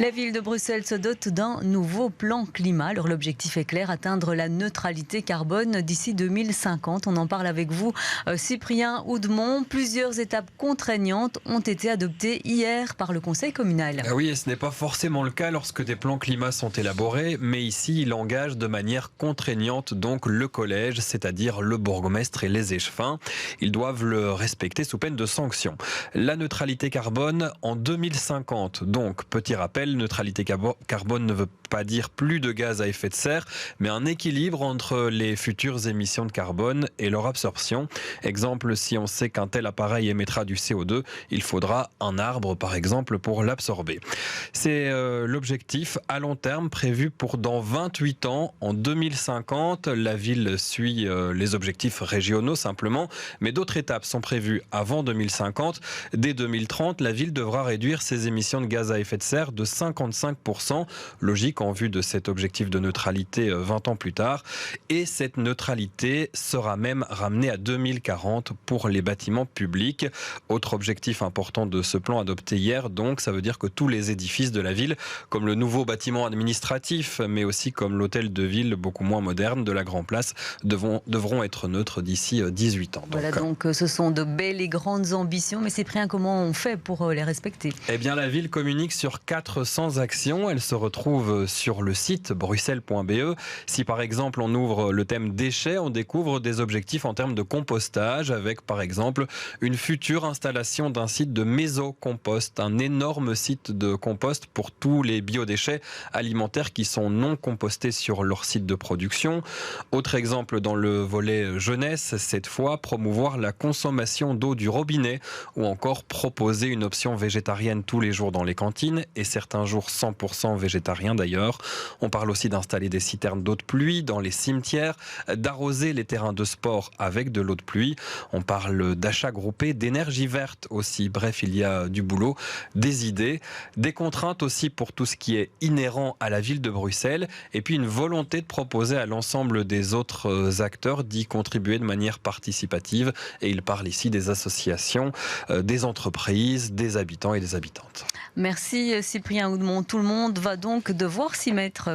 La ville de Bruxelles se dote d'un nouveau plan climat. Alors l'objectif est clair, atteindre la neutralité carbone d'ici 2050. On en parle avec vous, Cyprien Oudemont. Plusieurs étapes contraignantes ont été adoptées hier par le conseil communal. Ah oui, et ce n'est pas forcément le cas lorsque des plans climat sont élaborés, mais ici il engage de manière contraignante donc le collège, c'est-à-dire le bourgmestre et les échevins. Ils doivent le respecter sous peine de sanctions. La neutralité carbone en 2050. Donc, petit rappel, neutralité carbone ne veut pas dire plus de gaz à effet de serre, mais un équilibre entre les futures émissions de carbone et leur absorption. Exemple, si on sait qu'un tel appareil émettra du CO2, il faudra un arbre, par exemple, pour l'absorber. C'est l'objectif à long terme prévu pour dans 28 ans. En 2050, la ville suit les objectifs régionaux simplement, mais d'autres étapes sont prévues avant 2050. Dès 2030, la ville devra réduire ses émissions de gaz à effet de serre de 55%. Logique en vue de cet objectif de neutralité 20 ans plus tard. Et cette neutralité sera même ramenée à 2040 pour les bâtiments publics. Autre objectif important de ce plan adopté hier, donc, ça veut dire que tous les édifices de la ville, comme le nouveau bâtiment administratif, mais aussi comme l'hôtel de ville beaucoup moins moderne de la Grand Place, devront être neutres d'ici 18 ans. Voilà, donc ce sont de belles et grandes ambitions, mais Cyprien, comment on fait pour les respecter ? Eh bien, la ville communique sur 400 actions. Elle se retrouve sur le site bruxelles.be. Si par exemple on ouvre le thème déchets, on découvre des objectifs en termes de compostage avec par exemple une future installation d'un site de mésocompost, un énorme site de compost pour tous les biodéchets alimentaires qui sont non compostés sur leur site de production. Autre exemple dans le volet jeunesse, cette fois promouvoir la consommation d'eau du robinet ou encore proposer une option végétarienne tous les jours dans les cantines et certains jours 100% végétariens d'ailleurs. On parle aussi d'installer des citernes d'eau de pluie dans les cimetières, d'arroser les terrains de sport avec de l'eau de pluie. On parle d'achat groupé, d'énergie verte aussi. Bref, il y a du boulot, des idées, des contraintes aussi pour tout ce qui est inhérent à la ville de Bruxelles et puis une volonté de proposer à l'ensemble des autres acteurs d'y contribuer de manière participative. Et il parle ici des associations, des entreprises, des habitants et des habitantes. Merci Cyprien Oudemont. Tout le monde va donc devoir s'y mettre.